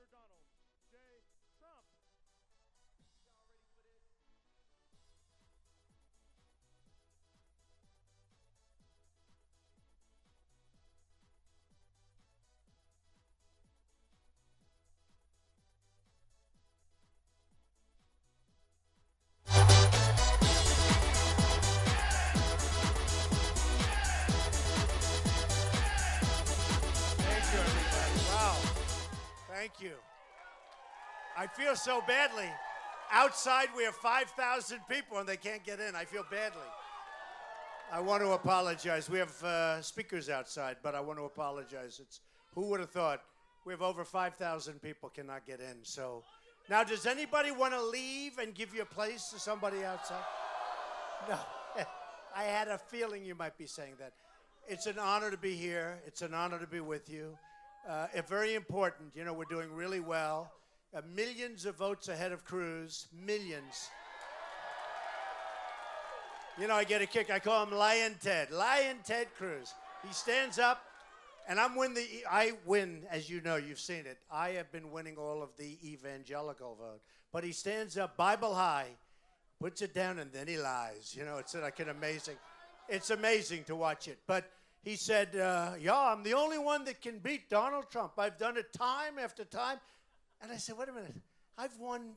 Mr. Donald J. Trump. Y'all ready for this? Thank you, everybody. Wow. Thank you. I feel so badly. Outside, we have 5,000 people, and they can't get in. I feel badly. I want to apologize. We have speakers outside, but I want to apologize. Who would have thought? We have over 5,000 people cannot get in. So now, does anybody want to leave and give you a place to somebody outside? No. I had a feeling you might be saying that. It's an honor to be here. It's an honor to be with you. It's very important. You know, we're doing really well. Millions of votes ahead of Cruz. Millions. You know, I get a kick. I call him Lion Ted. Lion Ted Cruz. He stands up, and I win, as you know. You've seen it. I have been winning all of the evangelical vote. But he stands up, Bible high, puts it down, and then he lies. You know, it's like an amazing. It's amazing to watch it. But he said, yeah, I'm the only one that can beat Donald Trump. I've done it time after time. And I said, wait a minute. I've won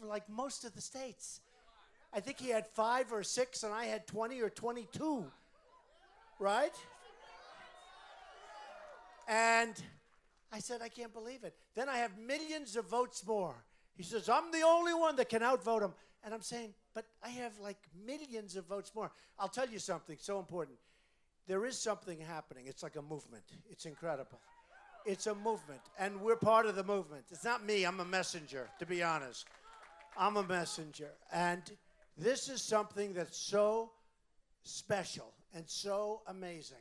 like most of the states. I think he had 5 or 6, and I had 20 or 22, right? And I said, I can't believe it. Then I have millions of votes more. He says, I'm the only one that can outvote him. And I'm saying, but I have like millions of votes more. I'll tell you something so important. There is something happening. It's like a movement. It's incredible. It's a movement, and we're part of the movement. It's not me. I'm a messenger, to be honest. I'm a messenger. And this is something that's so special and so amazing.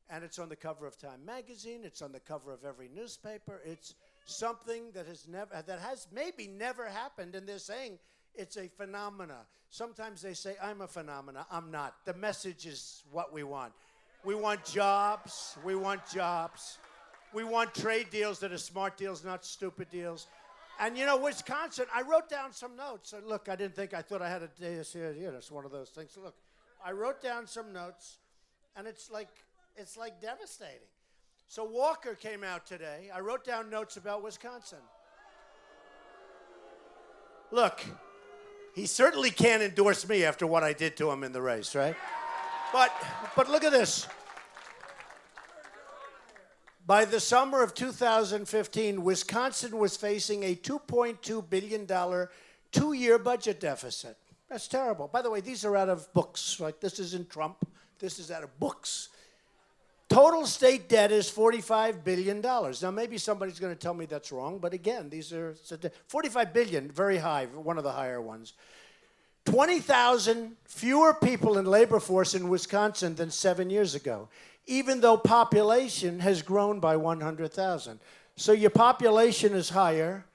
And it's on the cover of Time magazine. It's on the cover of every newspaper. It's something that has maybe never happened, and they're saying it's a phenomena. Sometimes they say, I'm a phenomena. I'm not. The message is what we want. We want jobs. We want jobs. We want trade deals that are smart deals, not stupid deals. And, you know, Wisconsin, I wrote down some notes. And look, I thought I had a day here. You know, it's one of those things. Look, I wrote down some notes, and it's like devastating. So Walker came out today. I wrote down notes about Wisconsin. Look, he certainly can't endorse me after what I did to him in the race, right? But look at this. By the summer of 2015, Wisconsin was facing a $2.2 billion two-year budget deficit. That's terrible. By the way, these are out of books. Like, this isn't Trump. This is out of books. Total state debt is $45 billion. Now, maybe somebody's going to tell me that's wrong, but again, these are $45 billion, very high, one of the higher ones. 20,000 fewer people in labor force in Wisconsin than 7 years ago, even though population has grown by 100,000. So your population is higher.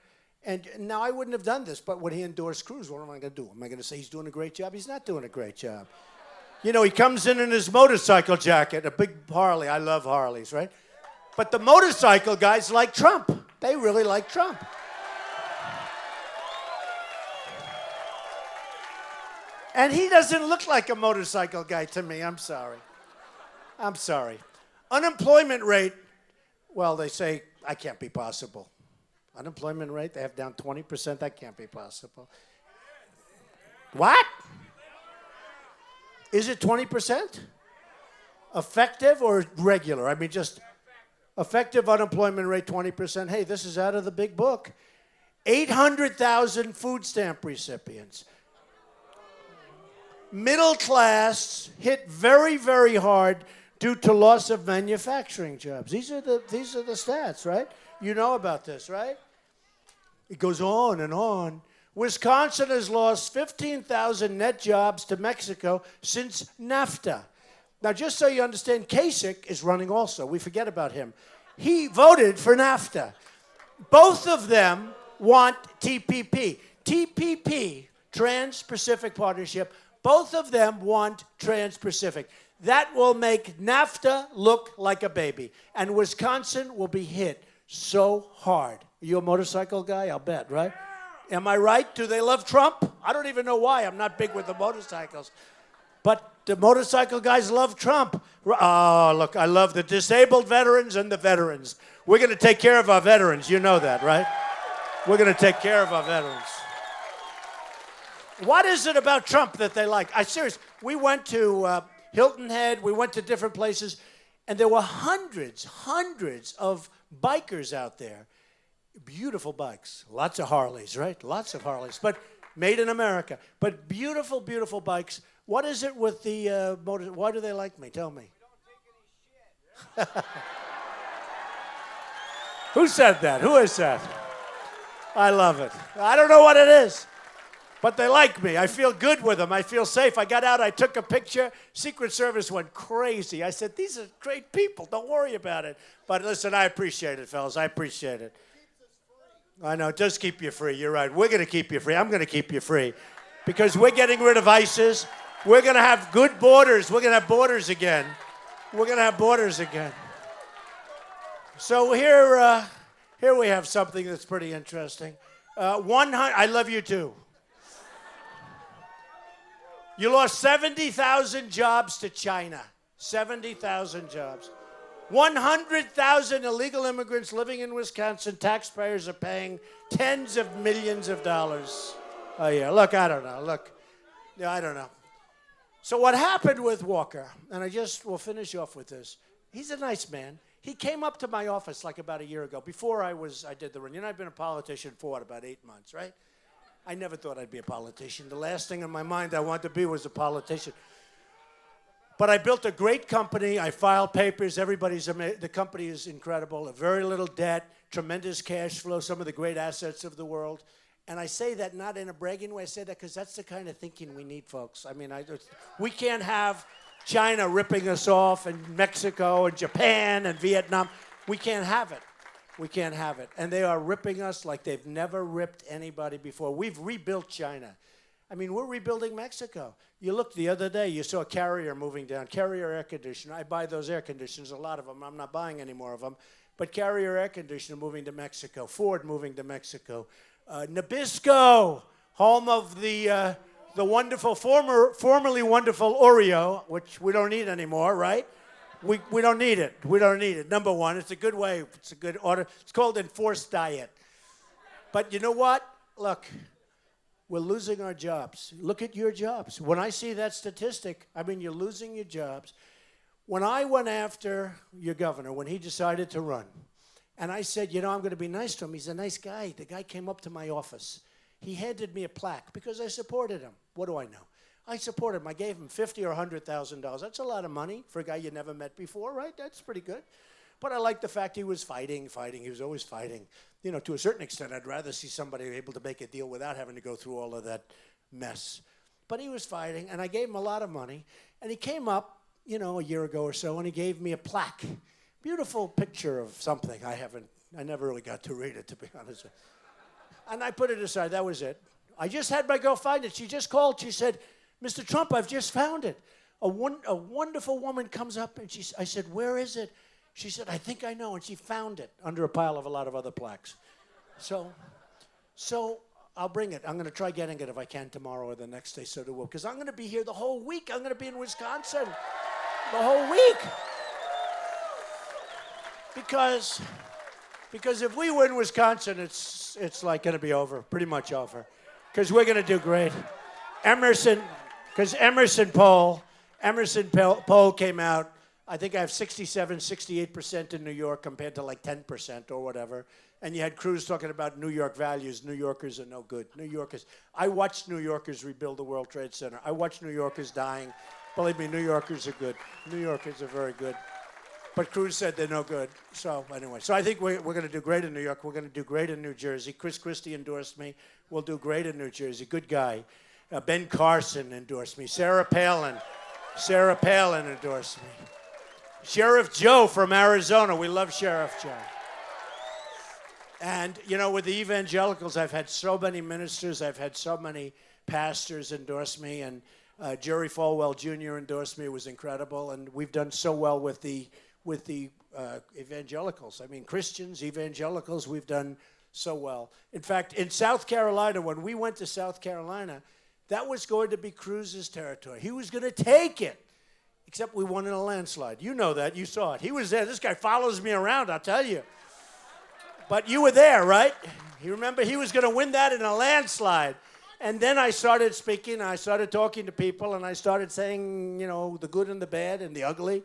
And now I wouldn't have done this, but when he endorsed Cruz, what am I going to do? Am I going to say he's doing a great job? He's not doing a great job. You know, he comes in his motorcycle jacket, a big Harley. I love Harleys, right? But the motorcycle guys like Trump. They really like Trump. And he doesn't look like a motorcycle guy to me. I'm sorry. I'm sorry. Unemployment rate, well, they say, that can't be possible. Unemployment rate, they have down 20%. That can't be possible. What? Is it 20%? Effective or regular? I mean, just effective unemployment rate, 20%. Hey, this is out of the big book. 800,000 food stamp recipients. Middle class hit very, very hard due to loss of manufacturing jobs. These are the stats, right? You know about this, right? It goes on and on. Wisconsin has lost 15,000 net jobs to Mexico since NAFTA. Now, just so you understand, Kasich is running also. We forget about him. He voted for NAFTA. Both of them want TPP. TPP, Trans-Pacific Partnership, both of them want Trans-Pacific. That will make NAFTA look like a baby. And Wisconsin will be hit so hard. You a motorcycle guy? I'll bet, right? Am I right? Do they love Trump? I don't even know why. I'm not big with the motorcycles. But the motorcycle guys love Trump. Oh, look, I love the disabled veterans and the veterans. We're going to take care of our veterans. You know that, right? We're going to take care of our veterans. What is it about Trump that they like? I serious. We went to Hilton Head. We went to different places. And there were hundreds of bikers out there. Beautiful bikes. Lots of Harleys, right? Lots of Harleys. But made in America. But beautiful, beautiful bikes. What is it with the motor? Why do they like me? Tell me. You don't take any shit. Who said that? Who is that? I love it. I don't know what it is. But they like me. I feel good with them. I feel safe. I got out. I took a picture. Secret Service went crazy. I said, these are great people. Don't worry about it. But listen, I appreciate it, fellas. I appreciate it. I know. It does keep you free. You're right. We're going to keep you free. I'm going to keep you free. Because we're getting rid of ISIS. We're going to have good borders. We're going to have borders again. We're going to have borders again. So here we have something that's pretty interesting. I love you too. You lost 70,000 jobs to China. 70,000 jobs. 100,000 illegal immigrants living in Wisconsin. Taxpayers are paying tens of millions of dollars a year. Look, I don't know. I don't know. So what happened with Walker, and we'll finish off with this. He's a nice man. He came up to my office like about a year ago, before I did the run. You know, I've been a politician for about 8 months, right? I never thought I'd be a politician. The last thing in my mind I wanted to be was a politician. But I built a great company. I filed papers. The company is incredible. A very little debt, tremendous cash flow, some of the great assets of the world. And I say that not in a bragging way. I say that because that's the kind of thinking we need, folks. I mean, we can't have China ripping us off, and Mexico and Japan and Vietnam. We can't have it. We can't have it. And they are ripping us like they've never ripped anybody before. We've rebuilt China. I mean, we're rebuilding Mexico. You looked the other day, you saw Carrier moving down. Carrier air conditioner. I buy those air conditioners, a lot of them. I'm not buying any more of them. But Carrier air conditioner moving to Mexico. Ford moving to Mexico. Nabisco, home of the wonderful, formerly wonderful Oreo, which we don't need anymore, right? We don't need it. We don't need it. Number one, it's a good way. It's a good order. It's called enforced diet. But you know what? Look, we're losing our jobs. Look at your jobs. When I see that statistic, I mean, you're losing your jobs. When I went after your governor, when he decided to run, and I said, you know, I'm going to be nice to him. He's a nice guy. The guy came up to my office. He handed me a plaque because I supported him. What do I know? I supported him. I gave him $50,000 or $100,000. That's a lot of money for a guy you never met before, right? That's pretty good. But I like the fact he was fighting. He was always fighting. You know, to a certain extent, I'd rather see somebody able to make a deal without having to go through all of that mess. But he was fighting, and I gave him a lot of money. And he came up, you know, a year ago or so, and he gave me a plaque. Beautiful picture of something. I never really got to read it, to be honest. And I put it aside. That was it. I just had my girl find it. She just called. She said, Mr. Trump, I've just found it. A wonderful woman comes up, and I said, where is it? She said, I think I know. And she found it under a pile of a lot of other plaques. So I'll bring it. I'm going to try getting it if I can tomorrow or the next day, so do will. Because I'm going to be here the whole week. I'm going to be in Wisconsin the whole week. Because if we win Wisconsin, it's like going to be over, pretty much over. Because we're going to do great. Emerson poll came out. I think I have 67, 68% in New York compared to like 10% or whatever. And you had Cruz talking about New York values. New Yorkers are no good. I watched New Yorkers rebuild the World Trade Center. I watched New Yorkers dying. Believe me, New Yorkers are good. New Yorkers are very good. But Cruz said they're no good. So anyway, I think we're going to do great in New York. We're going to do great in New Jersey. Chris Christie endorsed me. We'll do great in New Jersey. Good guy. Ben Carson endorsed me. Sarah Palin endorsed me. Sheriff Joe from Arizona. We love Sheriff Joe. And, you know, with the evangelicals, I've had so many ministers. I've had so many pastors endorse me. And Jerry Falwell Jr. endorsed me. It was incredible. And we've done so well with the evangelicals. I mean, Christians, evangelicals, we've done so well. In fact, in South Carolina, when we went to South Carolina, that was going to be Cruz's territory. He was going to take it, except we won in a landslide. You know that. You saw it. He was there. This guy follows me around, I'll tell you. But you were there, right? You remember he was going to win that in a landslide. And then I started speaking. I started talking to people, and I started saying, you know, the good and the bad and the ugly.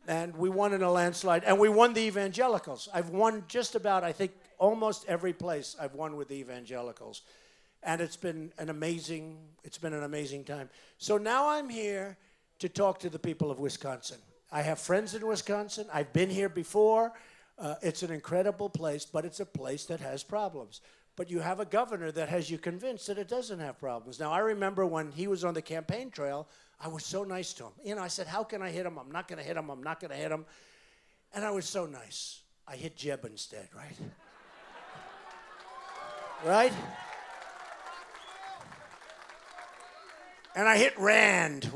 And we won in a landslide. And we won the evangelicals. I've won just about, I think, almost every place I've won with the evangelicals. And it's been an amazing time. So now I'm here to talk to the people of Wisconsin. I have friends in Wisconsin. I've been here before. It's an incredible place, but it's a place that has problems. But you have a governor that has you convinced that it doesn't have problems. Now, I remember when he was on the campaign trail, I was so nice to him. You know, I said, how can I hit him? I'm not going to hit him. I'm not going to hit him. And I was so nice. I hit Jeb instead, right? Right? And I hit Rand.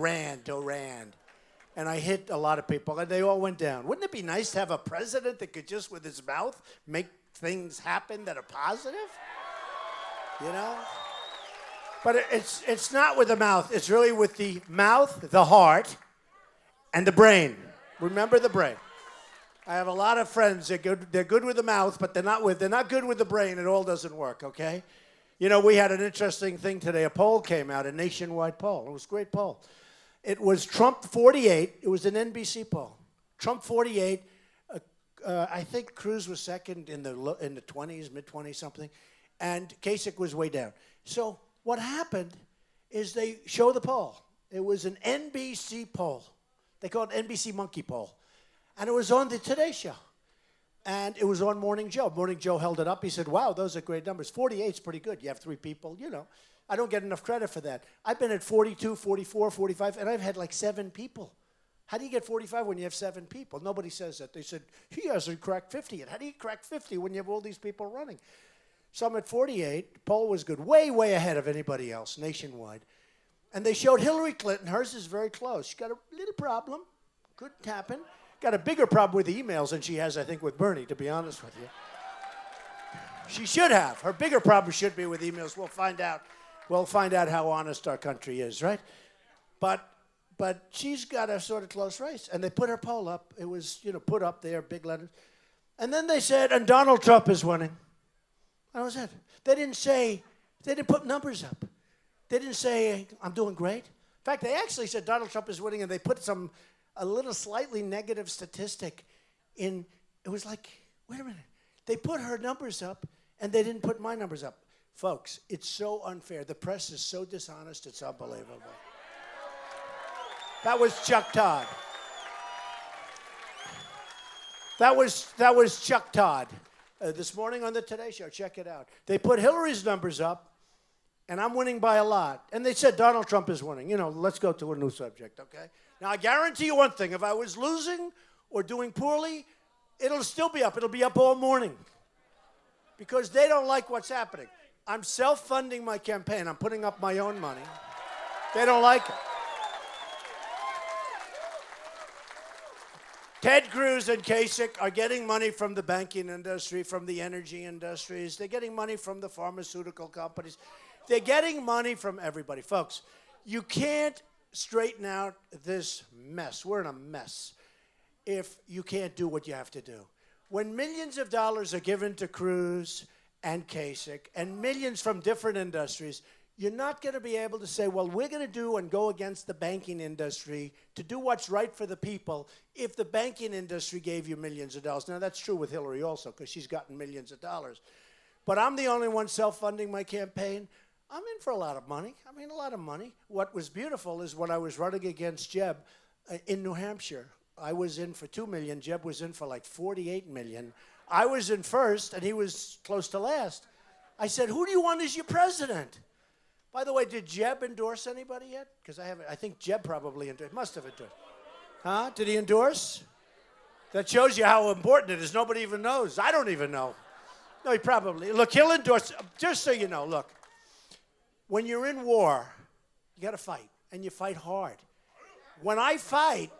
And I hit a lot of people, and they all went down. Wouldn't it be nice to have a president that could just, with his mouth, make things happen that are positive? You know? But it's not with the mouth. It's really with the mouth, the heart, and the brain. Remember the brain. I have a lot of friends. They're good with the mouth, but they're not good with the brain. It all doesn't work, okay? You know, we had an interesting thing today. A poll came out, a nationwide poll. It was a great poll. It was Trump 48. It was an NBC poll. Trump 48. I think Cruz was second in the 20s, mid-20s, something. And Kasich was way down. So what happened is they show the poll. It was an NBC poll. They call it NBC Monkey Poll. And it was on the Today Show. And it was on Morning Joe. Morning Joe held it up. He said, wow, those are great numbers. 48's pretty good. You have 3 people, you know. I don't get enough credit for that. I've been at 42, 44, 45, and I've had like 7 people. How do you get 45 when you have 7 people? Nobody says that. They said, he hasn't cracked 50 yet. How do you crack 50 when you have all these people running? So I'm at 48. Poll was good. Way, way ahead of anybody else nationwide. And they showed Hillary Clinton. Hers is very close. She got a little problem. Couldn't happen. Got a bigger problem with emails than she has, I think, with Bernie, to be honest with you. She should have. Her bigger problem should be with emails. We'll find out. We'll find out how honest our country is, right? But she's got a sort of close race. And they put her poll up. It was, you know, put up there, big letters. And then they said, and Donald Trump is winning. That was it. They didn't put numbers up. They didn't say, I'm doing great. In fact, they actually said Donald Trump is winning, and they put a little slightly negative statistic in. It was like, wait a minute. They put her numbers up, and they didn't put my numbers up. Folks, it's so unfair. The press is so dishonest, it's unbelievable. That was Chuck Todd. That was Chuck Todd. This morning on the Today Show, check it out. They put Hillary's numbers up, and I'm winning by a lot. And they said Donald Trump is winning. You know, let's go to a new subject, okay? Now, I guarantee you one thing. If I was losing or doing poorly, it'll still be up. It'll be up all morning because they don't like what's happening. I'm self-funding my campaign. I'm putting up my own money. They don't like it. Ted Cruz and Kasich are getting money from the banking industry, from the energy industries. They're getting money from the pharmaceutical companies. They're getting money from everybody. Folks, you can't straighten out this mess. We're in a mess if you can't do what you have to do. When millions of dollars are given to Cruz and Kasich and millions from different industries, you're not going to be able to say, well, we're going to do and go against the banking industry to do what's right for the people if the banking industry gave you millions of dollars. Now, that's true with Hillary also because she's gotten millions of dollars. But I'm the only one self-funding my campaign. I'm in for a lot of money. I mean, a lot of money. What was beautiful is when I was running against Jeb in New Hampshire, I was in for $2 million. Jeb was in for like $48 million. I was in first, and he was close to last. I said, who do you want as your president? By the way, did Jeb endorse anybody yet? Because I think Jeb probably endorsed. Must have endorsed. Huh? Did he endorse? That shows you how important it is. Nobody even knows. I don't even know. No, he probably. Look, he'll endorse. Just so you know, look. When you're in war, you got to fight, and you fight hard. When I fight,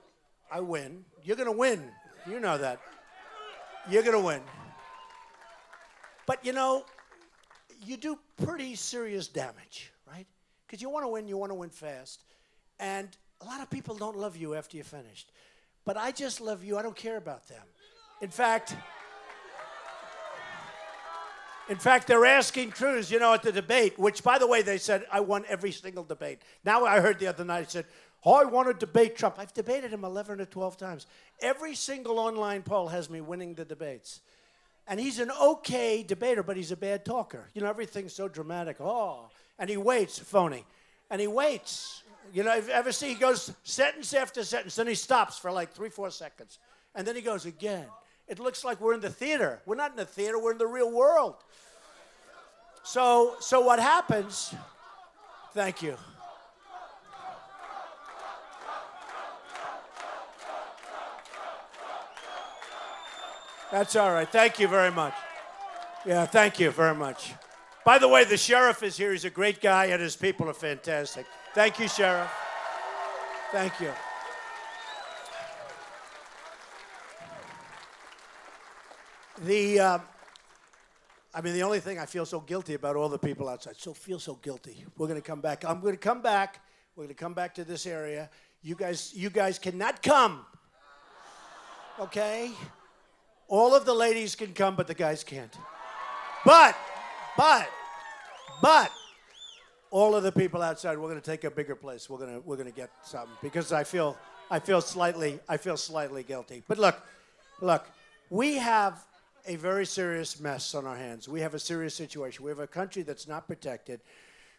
I win. You're going to win. You know that. You're going to win. But, you know, you do pretty serious damage, right? Because you want to win fast. And a lot of people don't love you after you're finished. But I just love you. I don't care about them. In fact, they're asking Cruz, you know, at the debate, which, by the way, they said, I won every single debate. Now I heard the other night, he said, oh, I want to debate Trump. I've debated him 11 or 12 times. Every single online poll has me winning the debates. And he's an okay debater, but he's a bad talker. You know, everything's so dramatic. Oh, and he waits, phony. And he waits. You know, if you ever see, he goes sentence after sentence, then he stops for like 3-4 seconds. And then he goes again. It looks like we're in the theater. We're not in the theater, we're in the real world. So what happens, thank you. That's all right. Thank you very much. Yeah, thank you very much. By the way, the sheriff is here. He's a great guy, and his people are fantastic. Thank you, Sheriff. Thank you. The only thing I feel so guilty about all the people outside. Feel so guilty. We're going to come back. I'm going to come back. We're going to come back to this area. You guys cannot come. Okay? All of the ladies can come, but the guys can't. But, all of the people outside, we're going to take a bigger place. We're going to get something because I feel slightly guilty. But look, we have a very serious mess on our hands. We have a serious situation. We have a country that's not protected.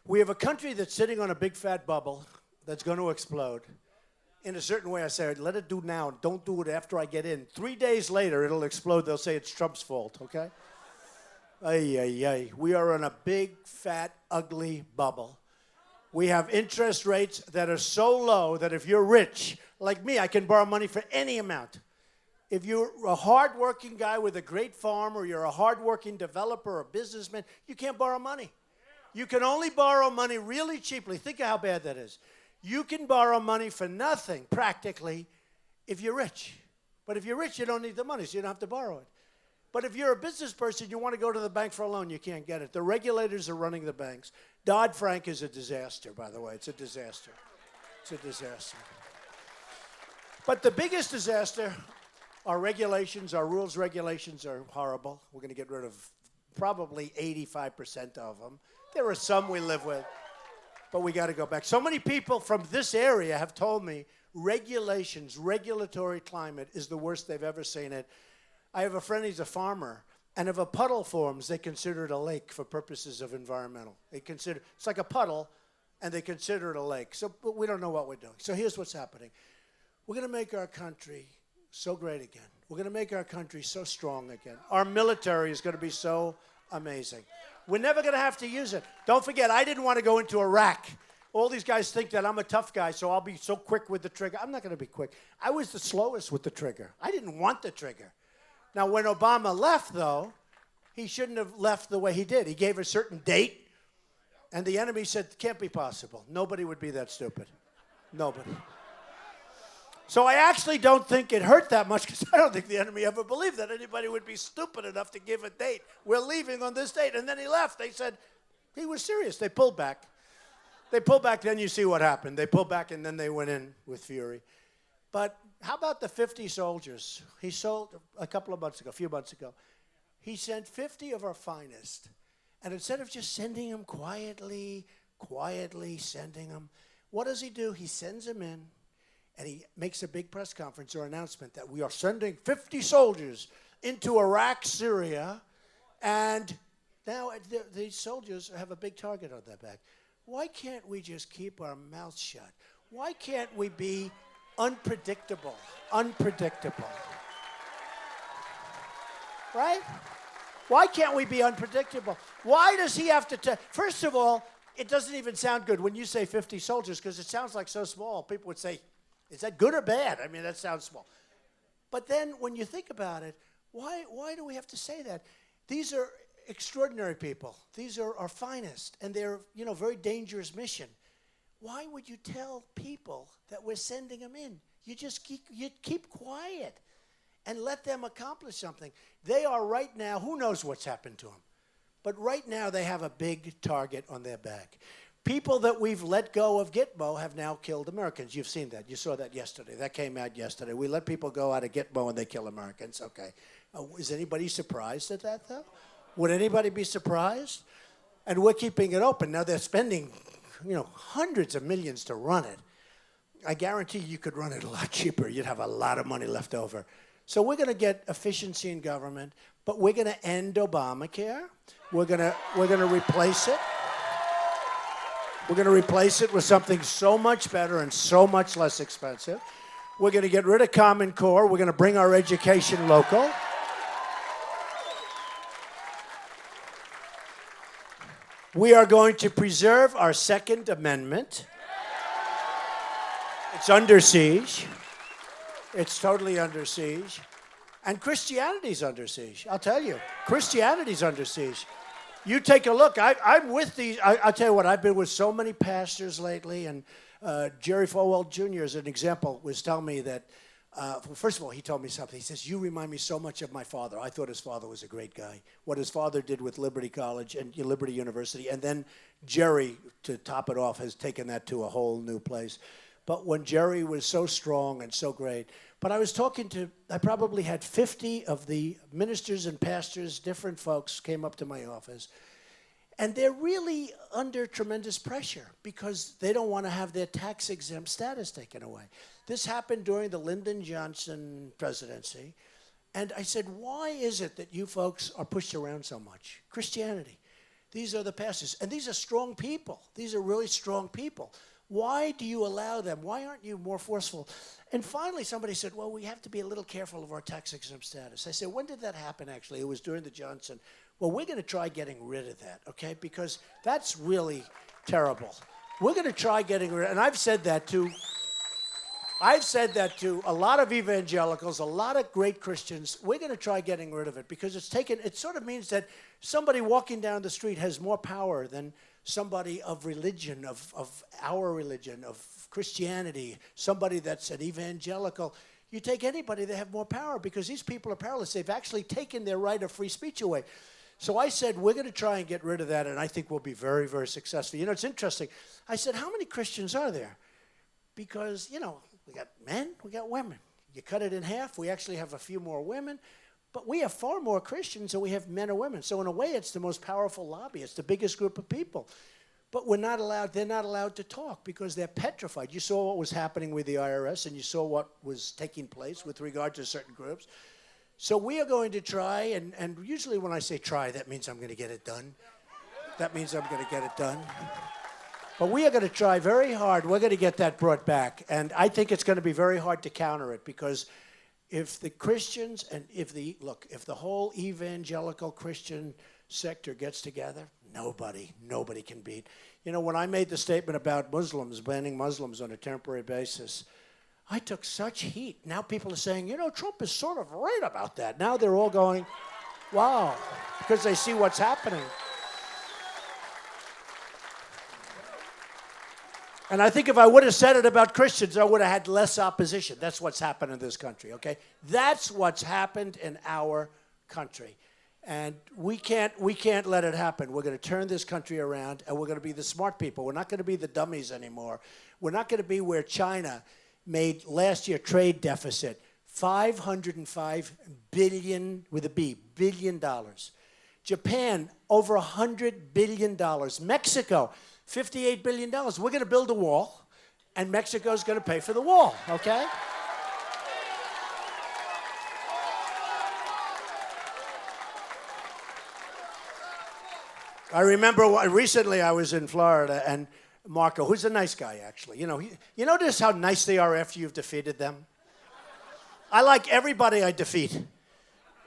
We have a country that's sitting on a big fat bubble that's going to explode. In a certain way, I say, let it do now. Don't do it after I get in. 3 days later, it'll explode. They'll say it's Trump's fault, okay? We are in a big, fat, ugly bubble. We have interest rates that are so low that if you're rich, like me, I can borrow money for any amount. If you're a hard-working guy with a great farm or you're a hard-working developer or businessman, you can't borrow money. You can only borrow money really cheaply. Think of how bad that is. You can borrow money for nothing, practically, if you're rich. But if you're rich, you don't need the money, so you don't have to borrow it. But if you're a business person, you want to go to the bank for a loan, you can't get it. The regulators are running the banks. Dodd-Frank is a disaster, by the way. It's a disaster. It's a disaster. But the biggest disaster, our regulations, our rules regulations are horrible. We're going to get rid of probably 85% of them. There are some we live with. But we got to go back. So many people from this area have told me regulations, regulatory climate is the worst they've ever seen it. I have a friend, he's a farmer, and if a puddle forms, they consider it a lake for purposes of environmental. It's like a puddle, and they consider it a lake. But we don't know what we're doing. So here's what's happening. We're going to make our country so great again. We're going to make our country so strong again. Our military is going to be so amazing. We're never going to have to use it. Don't forget, I didn't want to go into Iraq. All these guys think that I'm a tough guy, so I'll be so quick with the trigger. I'm not going to be quick. I was the slowest with the trigger. I didn't want the trigger. Now, when Obama left, though, he shouldn't have left the way he did. He gave a certain date, and the enemy said, it can't be possible. Nobody would be that stupid. Nobody. So I actually don't think it hurt that much because I don't think the enemy ever believed that anybody would be stupid enough to give a date. We're leaving on this date. And then he left. They said he was serious. They pulled back. Then you see what happened. They pulled back, and then they went in with fury. But how about the 50 soldiers? He sold a few months ago. He sent 50 of our finest. And instead of just sending them quietly sending them, what does he do? He sends them in. And he makes a big press conference or announcement that we are sending 50 soldiers into Iraq, Syria, and now these soldiers have a big target on their back. Why can't we just keep our mouths shut? Why can't we be unpredictable? Right? Why can't we be unpredictable? Why does he have to First of all, it doesn't even sound good when you say 50 soldiers because it sounds like so small. People would say, is that good or bad? I mean, that sounds small. But then when you think about it, why do we have to say that? These are extraordinary people. These are our finest, and they're, very dangerous mission. Why would you tell people that we're sending them in? You just keep quiet and let them accomplish something. They are right now, who knows what's happened to them? But right now they have a big target on their back. People that we've let go of Gitmo have now killed Americans. You've seen that. You saw that yesterday. That came out yesterday. We let people go out of Gitmo and they kill Americans. Okay. Is anybody surprised at that, though? Would anybody be surprised? And we're keeping it open. Now they're spending, hundreds of millions to run it. I guarantee you could run it a lot cheaper. You'd have a lot of money left over. So we're going to get efficiency in government, but we're going to end Obamacare. We're going to replace it. We're going to replace it with something so much better and so much less expensive. We're going to get rid of Common Core. We're going to bring our education local. We are going to preserve our Second Amendment. It's under siege. It's totally under siege. And Christianity's under siege. I'll tell you, Christianity's under siege. You take a look. I'm with these. I'll tell you what, I've been with so many pastors lately, and Jerry Falwell Jr., as an example, was telling me that, first of all, he told me something. He says, you remind me so much of my father. I thought his father was a great guy. What his father did with Liberty College and Liberty University, and then Jerry, to top it off, has taken that to a whole new place. But when Jerry was so strong and so great, but I probably had 50 of the ministers and pastors, different folks, came up to my office. And they're really under tremendous pressure because they don't want to have their tax-exempt status taken away. This happened during the Lyndon Johnson presidency. And I said, why is it that you folks are pushed around so much? Christianity. These are the pastors. And these are strong people. These are really strong people. Why do you allow them? Why aren't you more forceful? And finally, somebody said, well, we have to be a little careful of our tax-exempt status. I said, when did that happen, actually? It was during the Johnson. Well, we're going to try getting rid of that, okay? Because that's really terrible. We're going to try getting rid of it. And I've said that to a lot of evangelicals, a lot of great Christians. We're going to try getting rid of it because it sort of means that somebody walking down the street has more power than somebody of religion, of our religion, of Christianity, somebody that's an evangelical. You take anybody, they have more power because these people are powerless. They've actually taken their right of free speech away. So I said, we're going to try and get rid of that, and I think we'll be very, very successful. It's interesting. I said, how many Christians are there? Because, we got men, we got women. You cut it in half, we actually have a few more women. But we have far more Christians than we have men or women. So in a way, it's the most powerful lobby. It's the biggest group of people. But they're not allowed to talk because they're petrified. You saw what was happening with the IRS, and you saw what was taking place with regard to certain groups. So we are going to try, and usually when I say try, that means I'm going to get it done. That means I'm going to get it done. But we are going to try very hard. We're going to get that brought back. And I think it's going to be very hard to counter it because if the Christians and if the whole evangelical Christian sector gets together, nobody can beat. When I made the statement about Muslims, banning Muslims on a temporary basis, I took such heat. Now people are saying, Trump is sort of right about that. Now they're all going, wow, because they see what's happening. And I think if I would have said it about Christians, I would have had less opposition. That's what's happened in this country, okay? That's what's happened in our country. And we can't let it happen. We're going to turn this country around, and we're going to be the smart people. We're not going to be the dummies anymore. We're not going to be where China made last year trade deficit, $505 billion, with a B, billion dollars. Japan, over $100 billion. Mexico, $58 billion. We're going to build a wall, and Mexico's going to pay for the wall, okay? I remember recently I was in Florida, and Marco, who's a nice guy, actually. You notice how nice they are after you've defeated them? I like everybody I defeat.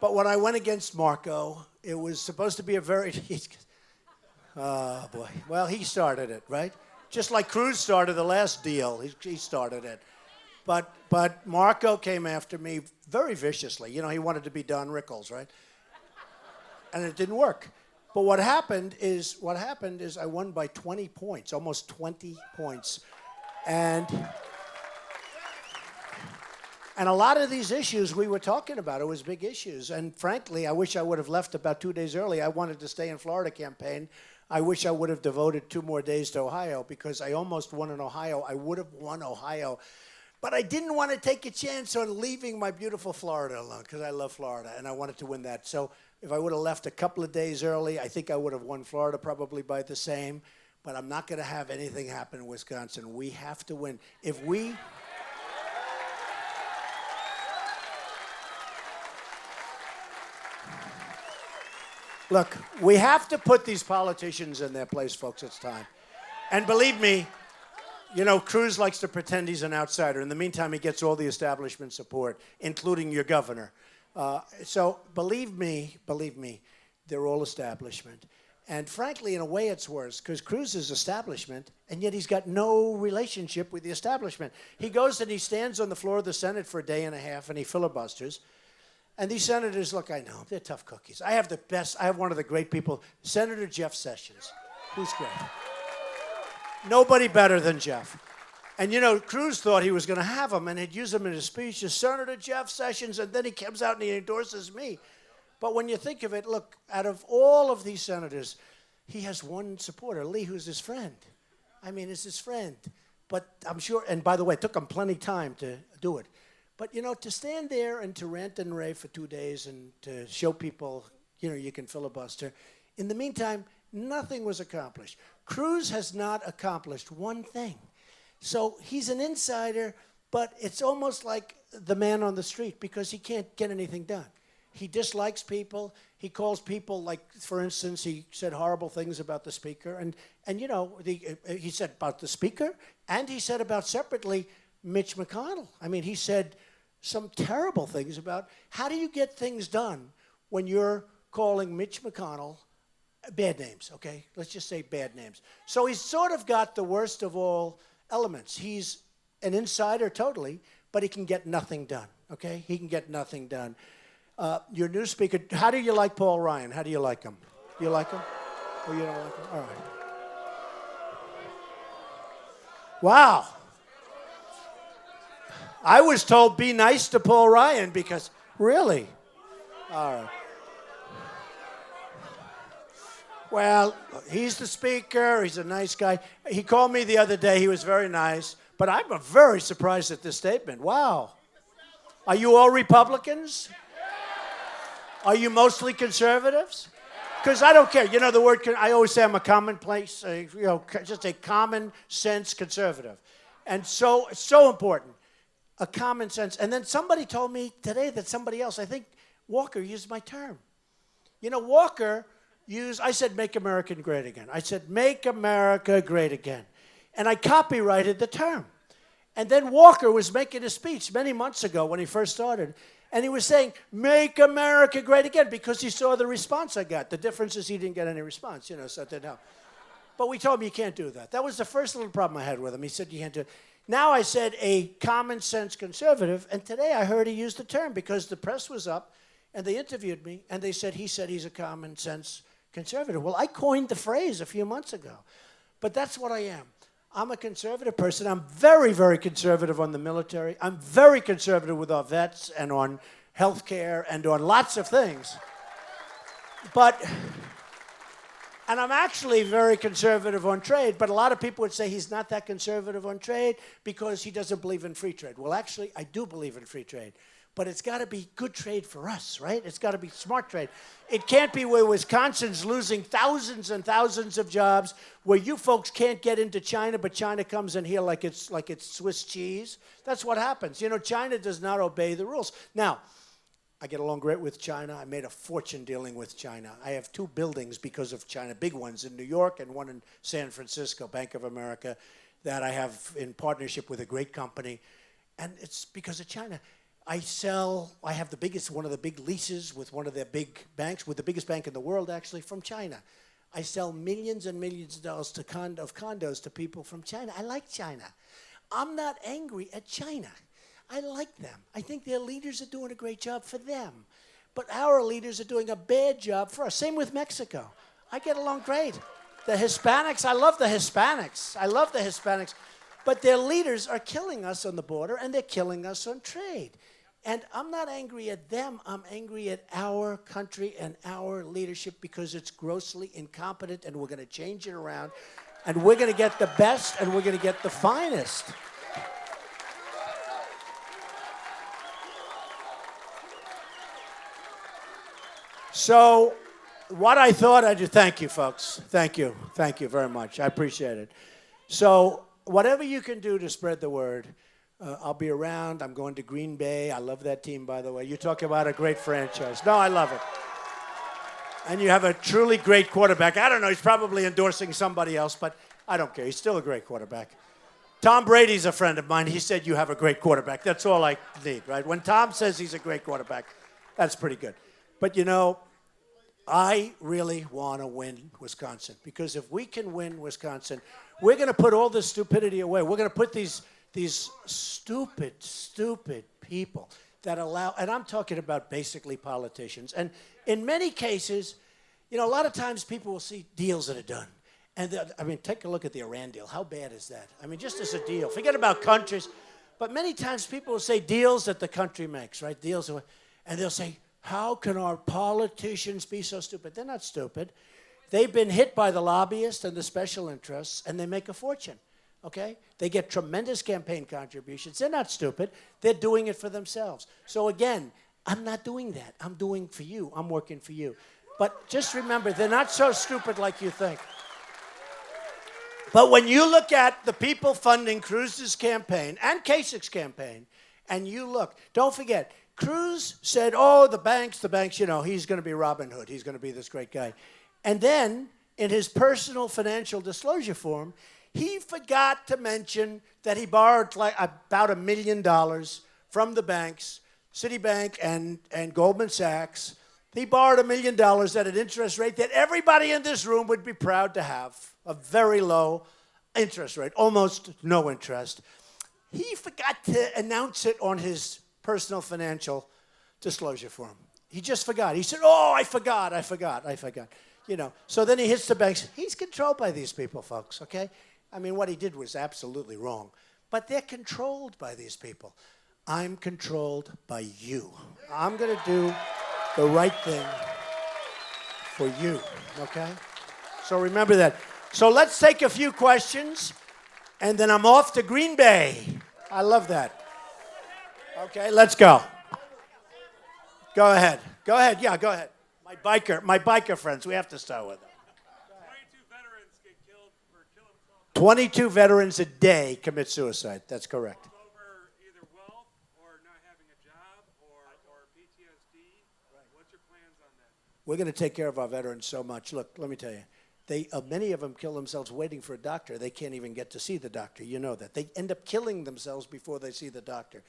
But when I went against Marco, it was supposed to be a very... Oh, boy. Well, he started it, right? Just like Cruz started the last deal. He started it. But Marco came after me very viciously. He wanted to be Don Rickles, right? And it didn't work. But what happened is I won by 20 points, almost 20 points. And And a lot of these issues we were talking about, it was big issues. And frankly, I wish I would have left about 2 days early. I wanted to stay in Florida campaign. I wish I would have devoted 2 more days to Ohio because I almost won in Ohio. I would have won Ohio. But I didn't want to take a chance on leaving my beautiful Florida alone because I love Florida and I wanted to win that. So if I would have left a couple of days early, I think I would have won Florida probably by the same. But I'm not going to have anything happen in Wisconsin. We have to win. If we... Look, we have to put these politicians in their place, folks. It's time. And believe me, you know, Cruz likes to pretend he's an outsider. In the meantime, he gets all the establishment support, including your governor. So believe me, they're all establishment. And frankly, in a way, it's worse because Cruz is establishment, and yet he's got no relationship with the establishment. He goes and he stands on the floor of the Senate for a day and a half, and he filibusters. And these senators, look, I know, they're tough cookies. I have one of the great people, Senator Jeff Sessions, who's great. Nobody better than Jeff. And, you know, Cruz thought he was going to have him, and he'd use him in his speech as Senator Jeff Sessions, and then he comes out and he endorses me. But when you think of it, look, out of all of these senators, he has one supporter, Lee, who's his friend. I mean, it's his friend. But I'm sure, and by the way, it took him plenty of time to do it. But, you know, to stand there and to rant and rave for 2 days and to show people, you know, you can filibuster. In the meantime, nothing was accomplished. Cruz has not accomplished one thing. So he's an insider, but it's almost like the man on the street because he can't get anything done. He dislikes people. He calls people, like, for instance, he said horrible things about the speaker. And you know, he said about the speaker, and he said about, separately, Mitch McConnell. I mean, he said some terrible things about how do you get things done when you're calling Mitch McConnell bad names, okay? Let's just say bad names. So he's sort of got the worst of all elements. He's an insider totally, but he can get nothing done, okay? He can get nothing done. Your new speaker, how do you like Paul Ryan? How do you like him? You like him? Oh, you don't like him? All right. Wow. I was told be nice to Paul Ryan because, really? All right. Well, he's the speaker. He's a nice guy. He called me the other day. He was very nice. But I'm very surprised at this statement. Wow. Are you all Republicans? Are you mostly conservatives? Because I don't care. You know, the word, I always say I'm a commonplace, you know, just a common sense conservative. And so it's so important. A common sense. And then somebody told me today that somebody else, I think Walker used my term. You know, Walker used, I said, make America great again. I said, make America great again. And I copyrighted the term. And then Walker was making a speech many months ago when he first started. And he was saying, make America great again, because he saw the response I got. The difference is he didn't get any response, you know, so it didn't help. But we told him you can't do that. That was the first little problem I had with him. He said you can't do it. Now I said a common sense conservative, and today I heard he used the term because the press was up and they interviewed me and they said he's a common sense conservative. Well, I coined the phrase a few months ago, but that's what I am. I'm a conservative person. I'm very, very conservative on the military. I'm very conservative with our vets and on health care and on lots of things. And I'm actually very conservative on trade, but a lot of people would say he's not that conservative on trade because he doesn't believe in free trade. Well, actually, I do believe in free trade, but it's got to be good trade for us, right? It's got to be smart trade. It can't be where Wisconsin's losing thousands and thousands of jobs, where you folks can't get into China, but China comes in here like it's Swiss cheese. That's what happens. You know, China does not obey the rules. Now, I get along great with China. I made a fortune dealing with China. I have 2 buildings because of China, big ones in New York and one in San Francisco, Bank of America, that I have in partnership with a great company. And it's because of China. I have one of the big leases with one of their big banks, with the biggest bank in the world, actually, from China. I sell millions and millions of dollars of condos to people from China. I like China. I'm not angry at China. I like them. I think their leaders are doing a great job for them. But our leaders are doing a bad job for us. Same with Mexico. I get along great. The Hispanics, I love the Hispanics. I love the Hispanics. But their leaders are killing us on the border, and they're killing us on trade. And I'm not angry at them. I'm angry at our country and our leadership because it's grossly incompetent, and we're going to change it around. And we're going to get the best, and we're going to get the finest. So what I thought I'd do, thank you, folks. Thank you. Thank you very much. I appreciate it. So whatever you can do to spread the word, I'll be around. I'm going to Green Bay. I love that team, by the way. You talk about a great franchise. No, I love it. And you have a truly great quarterback. I don't know. He's probably endorsing somebody else, but I don't care. He's still a great quarterback. Tom Brady's a friend of mine. He said you have a great quarterback. That's all I need, right? When Tom says he's a great quarterback, that's pretty good. But, you know, I really want to win Wisconsin because if we can win Wisconsin, we're going to put all this stupidity away. We're going to put these stupid people that allow, and I'm talking about basically politicians. And in many cases, you know, a lot of times people will see deals that are done. And I mean, take a look at the Iran deal. How bad is that? I mean, just as a deal. Forget about countries. But many times people will say deals that the country makes, right? Deals, and they'll say, how can our politicians be so stupid? They're not stupid. They've been hit by the lobbyists and the special interests, and they make a fortune, okay? They get tremendous campaign contributions. They're not stupid. They're doing it for themselves. So again, I'm not doing that. I'm doing for you. I'm working for you. But just remember, they're not so stupid like you think. But when you look at the people funding Cruz's campaign and Kasich's campaign, and you look, don't forget, Cruz said, oh, the banks, you know, he's going to be Robin Hood. He's going to be this great guy. And then, in his personal financial disclosure form, he forgot to mention that he borrowed like about $1 million from the banks, Citibank and Goldman Sachs. He borrowed $1 million at an interest rate that everybody in this room would be proud to have, a very low interest rate, almost no interest. He forgot to announce it on his personal financial disclosure form. He just forgot. He said, oh, I forgot. You know, so then he hits the banks. He's controlled by these people, folks, okay? I mean, what he did was absolutely wrong. But they're controlled by these people. I'm controlled by you. I'm going to do the right thing for you, okay? So remember that. So let's take a few questions, and then I'm off to Green Bay. I love that. Okay, let's go. Go ahead. Go ahead. Yeah, go ahead. My biker friends, we have to start with them. 22 veterans get killed or kill themselves. 22 veterans a day commit suicide. That's correct. Over either wealth or not having a job or PTSD. What's your plans on that? We're going to take care of our veterans so much. Look, let me tell you. Many of them kill themselves waiting for a doctor. They can't even get to see the doctor. You know that. They end up killing themselves before they see the doctor.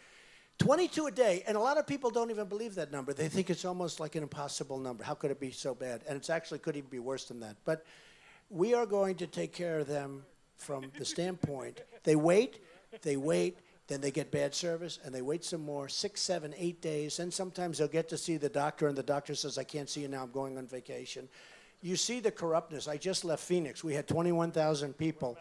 22 a day, and a lot of people don't even believe that number. They think it's almost like an impossible number. How could it be so bad? And it's actually could even be worse than that. But we are going to take care of them from the standpoint, they wait, then they get bad service, and they wait some more, 6, 7, 8 days, and sometimes they'll get to see the doctor, and the doctor says, I can't see you now, I'm going on vacation. You see the corruptness. I just left Phoenix. We had 21,000 people.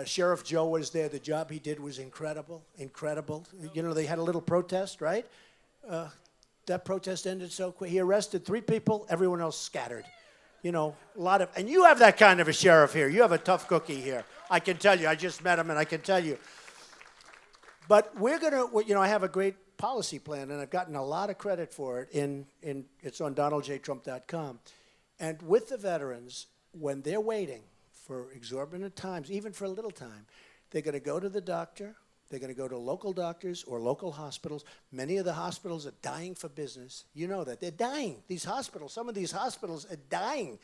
Sheriff Joe was there. The job he did was incredible, incredible. You know, they had a little protest, right? That protest ended so quick. He arrested 3 people. Everyone else scattered. You know, a lot of, and you have that kind of a sheriff here. You have a tough cookie here. I can tell you. I just met him, and I can tell you. But we're going to, you know, I have a great policy plan, and I've gotten a lot of credit for it. It's on DonaldJTrump.com. And with the veterans, when they're waiting for exorbitant times, even for a little time, they're going to go to the doctor. They're going to go to local doctors or local hospitals. Many of the hospitals are dying for business. You know that. They're dying. These hospitals, some of these hospitals are dying.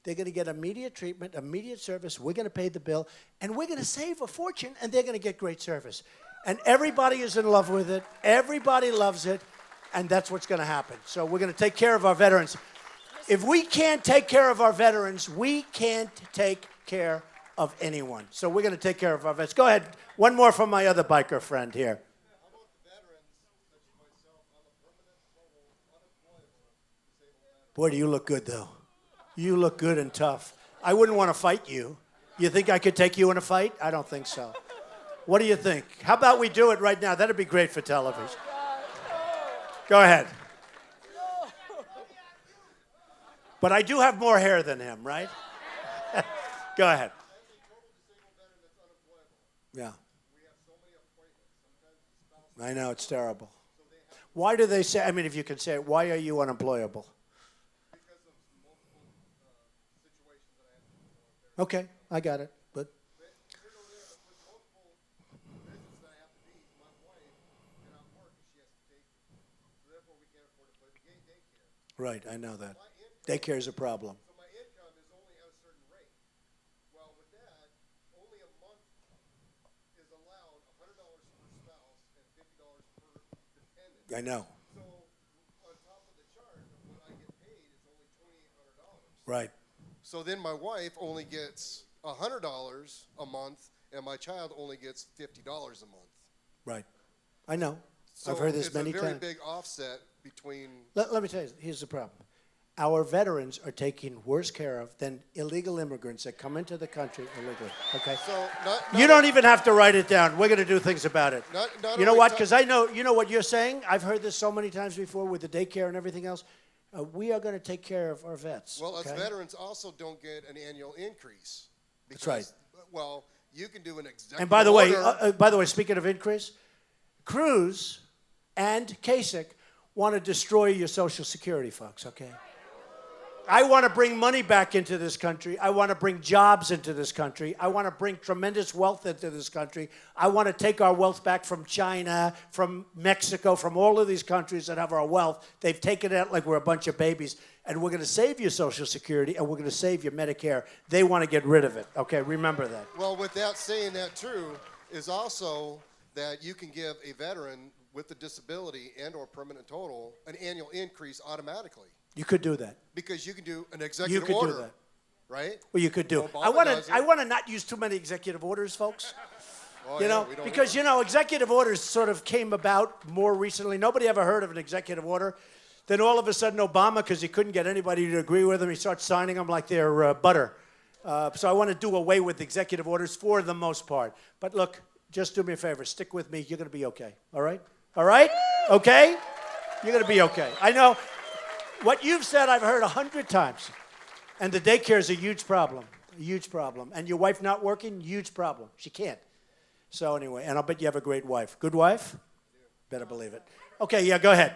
They're going to get immediate treatment, immediate service. We're going to pay the bill, and we're going to save a fortune, and they're going to get great service. And everybody is in love with it. Everybody loves it, and that's what's going to happen. So we're going to take care of our veterans. If we can't take care of our veterans, we can't take care of anyone. So we're going to take care of our vets. Go ahead. One more from my other biker friend here. How about the veterans, such as myself, on the permanent total unemployable disabled veterans? Boy, do you look good, though. You look good and tough. I wouldn't want to fight you. You think I could take you in a fight? I don't think so. What do you think? How about we do it right now? That'd be great for television. Go ahead. But I do have more hair than him, right? Go ahead. Yeah. I know, it's terrible. Why do they say, I mean, if you can say it, why are you unemployable? Because of multiple situations that I have to do. Okay, I got it. But With multiple visits that I have to be, my wife cannot work and she has to take me. So therefore we can't afford to put a daycare. right, I know that. Daycare is a problem. So my income is only at a certain rate. Well, with that, only a month is allowed $100 per spouse and $50 per dependent. I know. So on top of the chart, what I get paid is only $2,800. Right. So then my wife only gets $100 a month, and my child only gets $50 a month. Right. I know. So I've heard this many it's a very times. big offset between. Let me tell you, here's the problem. Our veterans are taken worse care of than illegal immigrants that come into the country illegally. Okay? So not You don't even have to write it down. We're going to do things about it. Not You know only what? ta- Because I know, you know what you're saying? I've heard this so many times before with the daycare and everything else. We are going to take care of our vets. Well, okay? us veterans also don't get an annual increase. That's right. Well, you can do an executive And by the order. way, speaking of increase, Cruz and Kasich want to destroy your Social Security, folks, okay? I want to bring money back into this country. I want to bring jobs into this country. I want to bring tremendous wealth into this country. I want to take our wealth back from China, from Mexico, from all of these countries that have our wealth. They've taken it like we're a bunch of babies. And we're going to save your Social Security, and we're going to save your Medicare. They want to get rid of it. Okay, remember that. Well, with that saying that true is also that you can give a veteran with a disability and or permanent total an annual increase automatically. You could do that. Because you can do an You executive could order, do that. right? Well, you could do. Obama I want does to. it. I want to not use too many executive orders, folks. Oh, You yeah, know, we don't because you know, executive orders sort of came about more recently. Nobody ever heard of an executive order. Then all of a sudden, Obama, because he couldn't get anybody to agree with him, he starts signing them like they're butter. So I want to do away with executive orders for the most part. But look, just do me a favor. Stick with me. You're going to be okay. All right? All right? Okay? You're going to be okay. I know. What you've said, I've heard 100 times. And the daycare is a huge problem. A huge problem. And your wife not working, huge problem. She can't. So anyway, and I'll bet you have a great wife. Good wife? Better believe it. Okay, yeah, go ahead.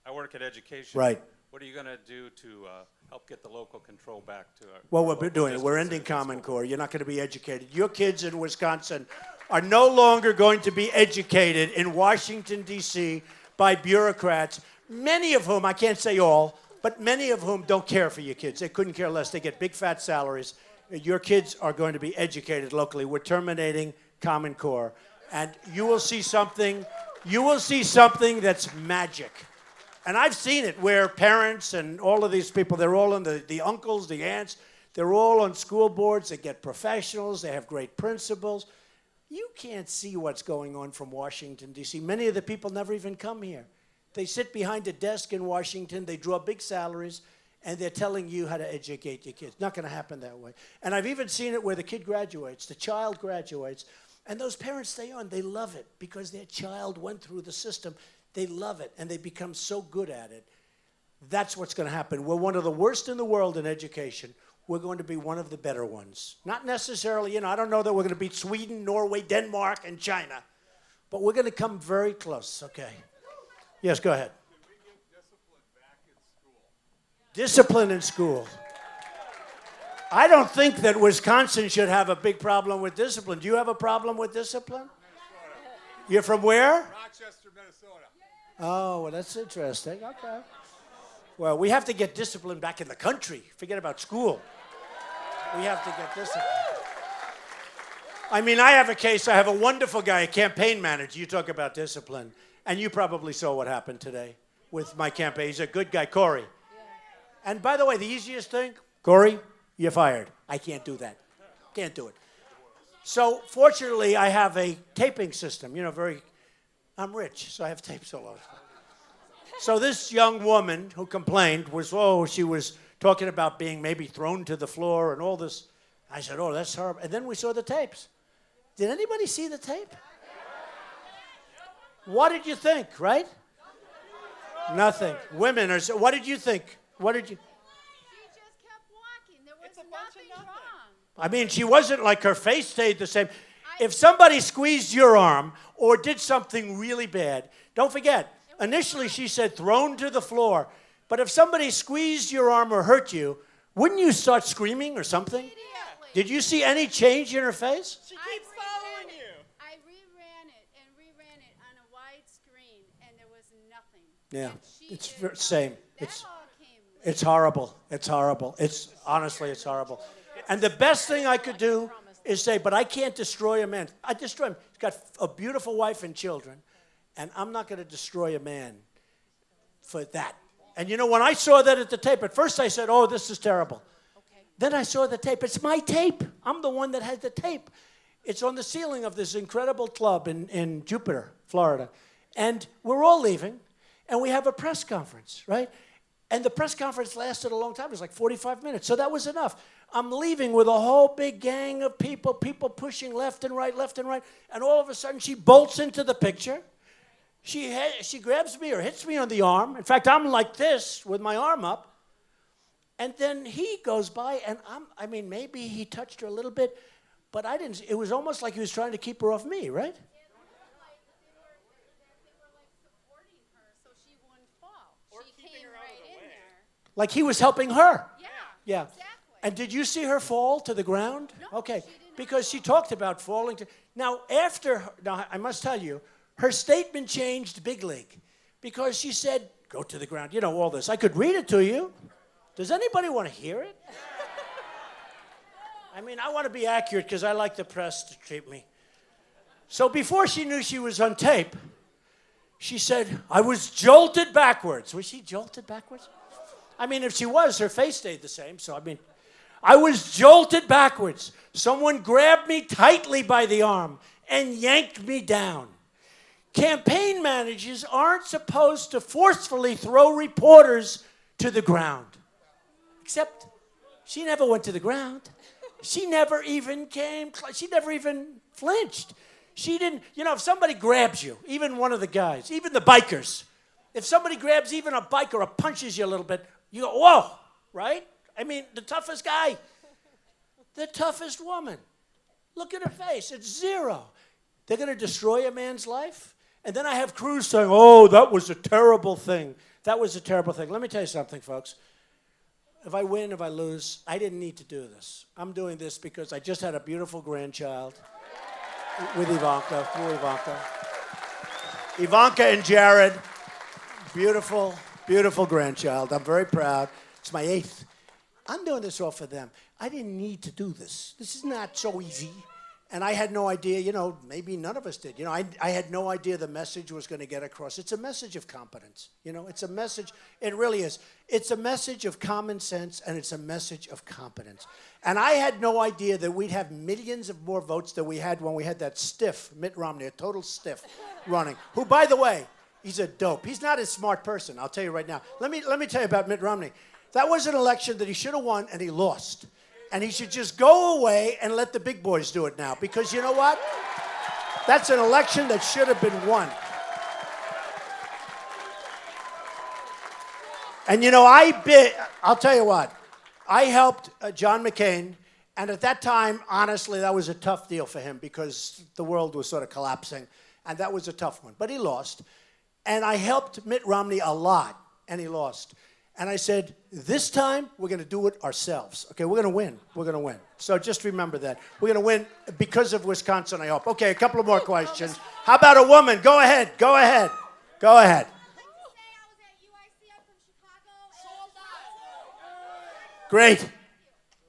I work at education. Right. What are you going to do to help get the local control back to our Well, local we're doing it. We're districts ending and Common school? Core. You're not going to be educated. Your kids in Wisconsin are no longer going to be educated in Washington, D.C. by bureaucrats, many of whom, I can't say all, but many of whom don't care for your kids. They couldn't care less. They get big, fat salaries. Your kids are going to be educated locally. We're terminating Common Core. And you will see something that's magic. And I've seen it where parents and all of these people, they're all in the uncles, the aunts, they're all on school boards. They get professionals. They have great principals. You can't see what's going on from Washington, D.C. Many of the people never even come here. They sit behind a desk in Washington. They draw big salaries, and they're telling you how to educate your kids. Not going to happen that way. And I've even seen it where the kid graduates, the child graduates, and those parents stay on. They love it because their child went through the system. They love it, and they become so good at it. That's what's going to happen. We're one of the worst in the world in education. We're going to be one of the better ones. Not necessarily, I don't know that we're going to beat Sweden, Norway, Denmark, and China, but we're going to come very close, okay? Yes, go ahead. Can we get discipline back in school? Discipline in school. I don't think that Wisconsin should have a big problem with discipline. Do you have a problem with discipline? Minnesota. You're from where? Rochester, Minnesota. Oh, well, that's interesting. Okay. Well, we have to get discipline back in the country. Forget about school. We have to get discipline. I mean, I have a case. I have a wonderful guy, a campaign manager. You talk about discipline. And you probably saw what happened today with my campaign. He's a good guy, Corey. And by the way, the easiest thing, Corey, you're fired. I can't do that. Can't do it. So fortunately, I have a taping system. I'm rich, so I have tapes all over. So this young woman who complained she was talking about being maybe thrown to the floor and all this. I said, oh, that's horrible. And then we saw the tapes. Did anybody see the tape? What did you think, right? Nothing. Women are so, what did you think? What did you... She just kept walking. There was nothing wrong. I mean, she wasn't like her face stayed the same. If somebody squeezed your arm or did something really bad, don't forget, initially she said thrown to the floor. But if somebody squeezed your arm or hurt you, wouldn't you start screaming or something? Immediately. Did you see any change in her face? She keeps following you. I reran it on a wide screen, and there was nothing. Yeah, And she it's did same. nothing. That all came later. It's horrible. It's horrible. It's honestly, it's horrible. And the best thing I could do is say, but I can't destroy a man. I destroy him. He's got a beautiful wife and children, and I'm not going to destroy a man for that. And you know, when I saw that at the tape, at first I said, oh, this is terrible. Okay. Then I saw the tape. It's my tape. I'm the one that had the tape. It's on the ceiling of this incredible club in Jupiter, Florida. And we're all leaving, and we have a press conference, right? And the press conference lasted a long time. It was like 45 minutes. So that was enough. I'm leaving with a whole big gang of people pushing left and right. And all of a sudden, she bolts into the picture. She grabs me or hits me on the arm. In fact, I'm like this with my arm up. And then he goes by, and I mean, maybe he touched her a little bit, but I didn't. It was almost like he was trying to keep her off me, right? Supporting her so she wouldn't fall. Or She keeping came her out of right the in way. there. Like he was helping her. Yeah. Yeah. Exactly. And did you see her fall to the ground? No, Okay. she did not Because she talked about falling to. Now, now I must tell you, her statement changed big league because she said, go to the ground. You know, all this. I could read it to you. Does anybody want to hear it? I mean, I want to be accurate because I like the press to treat me. So before she knew she was on tape, she said, I was jolted backwards. Was she jolted backwards? I mean, if she was, her face stayed the same. So, I mean, I was jolted backwards. Someone grabbed me tightly by the arm and yanked me down. Campaign managers aren't supposed to forcefully throw reporters to the ground. Except she never went to the ground. She never even she never even flinched. She didn't, you know, if somebody grabs you, even one of the guys, even the bikers, if somebody grabs even a biker or punches you a little bit, you go, whoa, right? I mean, the toughest guy, the toughest woman. Look at her face, it's zero. They're going to destroy a man's life? And then I have Cruz saying, oh, that was a terrible thing. That was a terrible thing. Let me tell you something, folks. If I win, if I lose, I didn't need to do this. I'm doing this because I just had a beautiful grandchild with Ivanka, through Ivanka. Ivanka and Jared, beautiful, beautiful grandchild. I'm very proud. It's my 8th. I'm doing this all for them. I didn't need to do this. This is not so easy. And I had no idea, you know, maybe none of us did. You know, I had no idea the message was going to get across. It's a message of competence. You know, it's a message, it really is. It's a message of common sense, and it's a message of competence. And I had no idea that we'd have millions of more votes than we had when we had that stiff Mitt Romney, a total stiff running, who, by the way, he's a dope. He's not a smart person, I'll tell you right now. Let me tell you about Mitt Romney. That was an election that he should have won, and he lost. And he should just go away and let the big boys do it now. Because you know what? That's an election that should have been won. And you know, I'll tell you what. I helped John McCain. And at that time, honestly, that was a tough deal for him because the world was sort of collapsing. And that was a tough one. But he lost. And I helped Mitt Romney a lot. And he lost. And I said, this time, we're going to do it ourselves. Okay, we're going to win. We're going to win. So just remember that. We're going to win because of Wisconsin, I hope. Okay, a couple of more questions. How about a woman? Go ahead. Go ahead. Go ahead. Great.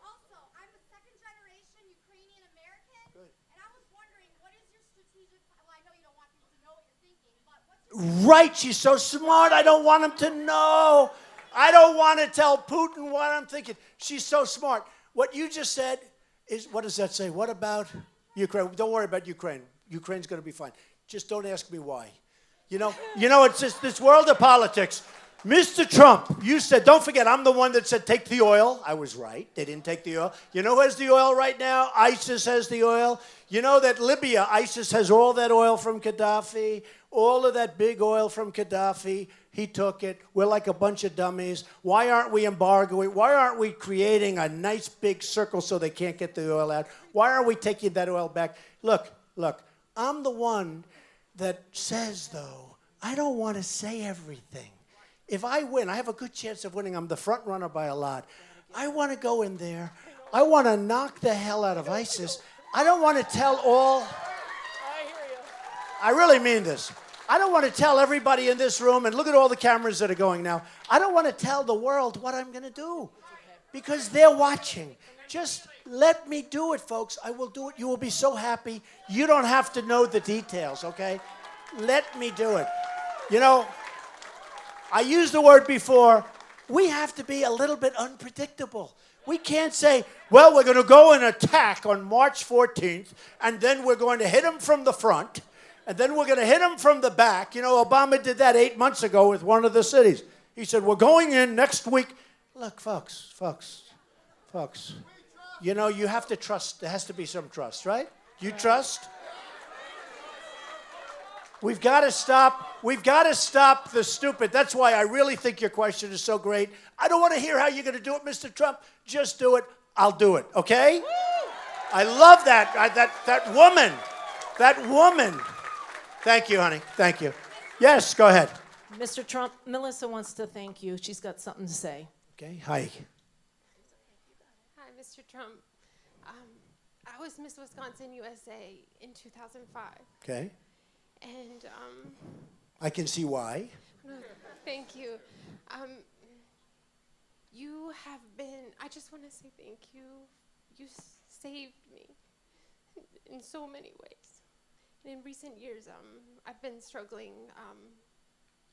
Also, I'm a second-generation Ukrainian American, and I was wondering, what is your strategic? Well, I know you don't want people to know what you're thinking, but what's your Right, she's so smart. I don't want him to know. I don't want to tell Putin what I'm thinking. She's so smart. What you just said is, what does that say? What about Ukraine? Don't worry about Ukraine. Ukraine's going to be fine. Just don't ask me why. You know, it's just this world of politics. Mr. Trump, you said, don't forget, I'm the one that said take the oil. I was right. They didn't take the oil. You know who has the oil right now? ISIS has the oil. You know that Libya, ISIS has all that oil from Gaddafi, all of that big oil from Gaddafi. He took it. We're like a bunch of dummies. Why aren't we embargoing? Why aren't we creating a nice big circle so they can't get the oil out? Why are we taking that oil back? Look, I'm the one that says, though, I don't want to say everything. If I win, I have a good chance of winning. I'm the front runner by a lot. I want to go in there. I want to knock the hell out of ISIS. I don't want to tell all. I really mean this. I don't want to tell everybody in this room, and look at all the cameras that are going now. I don't want to tell the world what I'm going to do because they're watching. Just let me do it, folks. I will do it. You will be so happy. You don't have to know the details, okay? Let me do it. You know, I used the word before, we have to be a little bit unpredictable. We can't say, well, we're going to go and attack on March 14th, and then we're going to hit them from the front, and then we're going to hit them from the back. You know, Obama did that 8 months ago with one of the cities. He said, we're going in next week. Look, folks, you know, you have to trust. There has to be some trust, right? You trust? We've got to stop the stupid. That's why I really think your question is so great. I don't want to hear how you're going to do it, Mr. Trump. Just do it. I'll do it, okay? I love that. That woman. Thank you, honey. Thank you. Yes, go ahead. Mr. Trump, Melissa wants to thank you. She's got something to say. Okay, hi. Hi, Mr. Trump. I was Miss Wisconsin USA in 2005. Okay. And, I can see why. thank you. You have been, I just want to say thank you. You saved me in so many ways. And in recent years, I've been struggling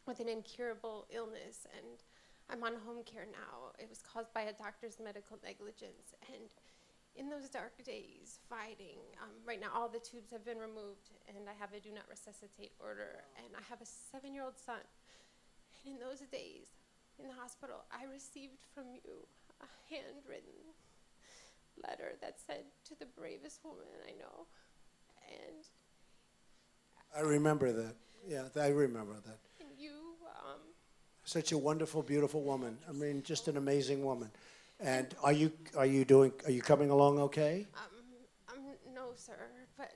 with an incurable illness, and I'm on home care now. It was caused by a doctor's medical negligence. And in those dark days, fighting, right now all the tubes have been removed, and I have a do not resuscitate order, and I have a 7-year-old son. And in those days, in the hospital, I received from you a handwritten letter that said, to the bravest woman I know. And I remember that. Yeah, I remember that. And you, such a wonderful, beautiful woman. I mean, just an amazing woman. And are you coming along okay? No, sir, but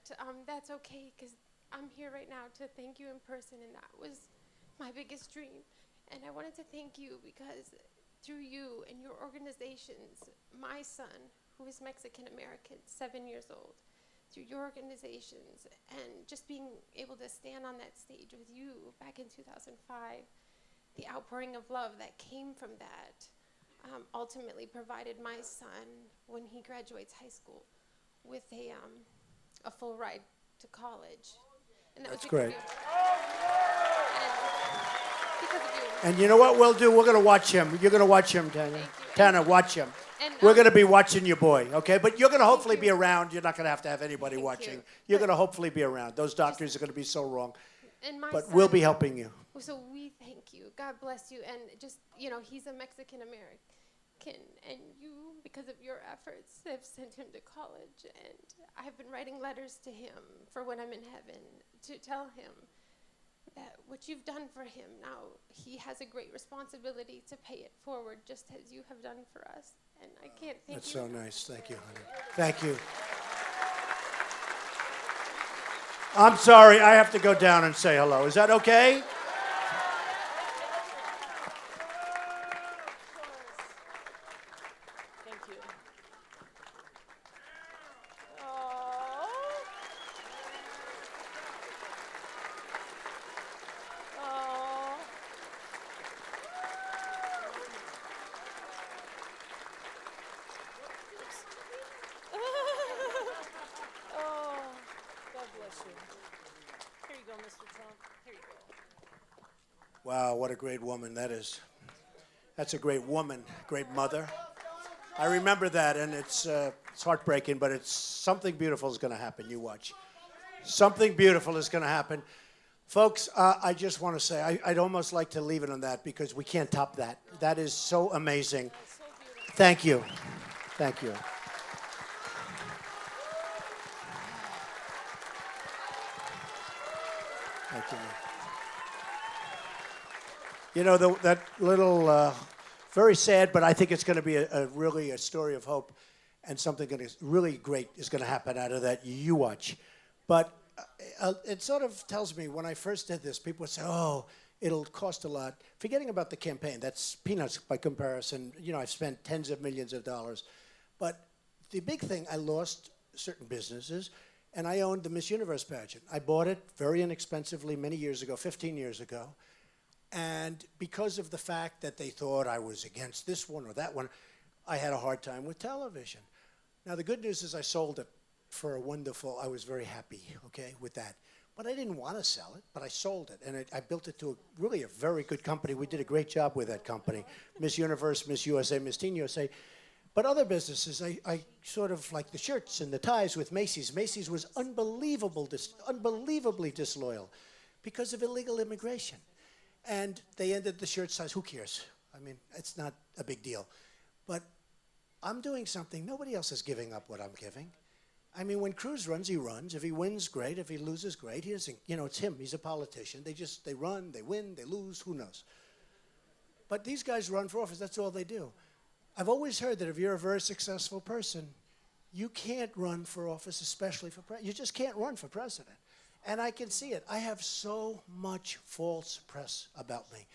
that's okay, because I'm here right now to thank you in person, and that was my biggest dream. And I wanted to thank you because through you and your organizations, my son, who is Mexican-American, 7 years old, through your organizations, and just being able to stand on that stage with you back in 2005, the outpouring of love that came from that ultimately provided my son, when he graduates high school, with a full ride to college. And that's great. Because of you. And you know what we'll do? We're going to watch him. You're going to watch him, Tanya. Tana, watch him. And, we're going to be watching your boy, okay? But you're going to hopefully be around. You're not going to have anybody watching. You're going to hopefully be around. Those doctors are going to be so wrong. And my but son, we'll be helping you. So we thank you. God bless you. And just, you know, he's a Mexican-American. And you, because of your efforts, have sent him to college. And I've been writing letters to him for when I'm in heaven to tell him that what you've done for him, now he has a great responsibility to pay it forward, just as you have done for us. And I can't thank That's you. so nice. Thank you, honey. Thank you. I'm sorry. I have to go down and say hello. Is that okay? Thank you. Here you go, Mr. Trump. Here you go. Wow, what a great woman that is. That's a great woman, great mother. I remember that, and it's heartbreaking, but something beautiful is going to happen. You watch. Something beautiful is going to happen. Folks, I just want to say, I'd almost like to leave it on that because we can't top that. That is so amazing. Thank you. Thank you. Thank you. You know, that little, very sad, but I think it's going to be really a story of hope, and something really great is going to happen out of that. You watch. But it sort of tells me, when I first did this, people would say, oh, it'll cost a lot. Forgetting about the campaign, that's peanuts by comparison. You know, I've spent tens of millions of dollars. But the big thing, I lost certain businesses, and I owned the Miss Universe pageant. I bought it very inexpensively many years ago, 15 years ago. And because of the fact that they thought I was against this one or that one, I had a hard time with television. Now, the good news is I sold it for a wonderful, I was very happy, okay, with that. But I didn't want to sell it, but I sold it. And I built it to really a very good company. We did a great job with that company. Miss Universe, Miss USA, Miss Teen USA. But other businesses, I sort of like the shirts and the ties with Macy's. Macy's was unbelievably disloyal because of illegal immigration. And they ended the shirt size. Who cares? I mean, it's not a big deal. But I'm doing something. Nobody else is giving up what I'm giving. I mean, when Cruz runs, he runs. If he wins, great. If he loses, great. He doesn't, you know, it's him. He's a politician. They run, they win, they lose. Who knows? But these guys run for office. That's all they do. I've always heard that if you're a very successful person, you can't run for office, especially for president. You just can't run for president. And I can see it. I have so much false press about me.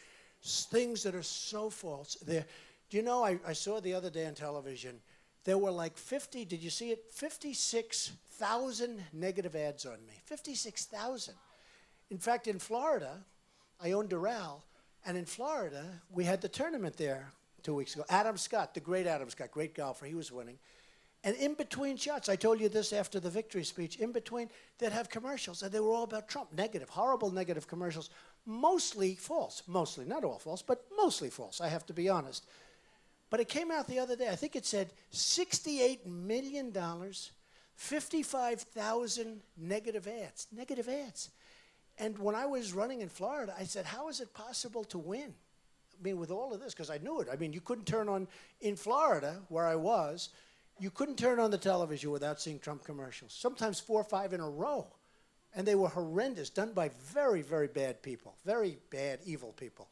Things that are so false. Do you know, I saw the other day on television, there were like 50, did you see it? 56,000 negative ads on me. 56,000. In fact, in Florida, I owned Doral, and in Florida, we had the tournament there 2 weeks ago. Adam Scott, the great Adam Scott, great golfer, he was winning. And in between shots, I told you this after the victory speech, in between, they'd have commercials, and they were all about Trump, negative, horrible negative commercials, mostly false, mostly, not all false, but mostly false, I have to be honest. But it came out the other day, I think it said $68 million, 55,000 negative ads. And when I was running in Florida, I said, how is it possible to win? I mean, with all of this, because I knew it. I mean, you couldn't turn on, in Florida, where I was, you couldn't turn on the television without seeing Trump commercials, sometimes 4 or 5 in a row. And they were horrendous, done by very, very bad people, very bad, evil people.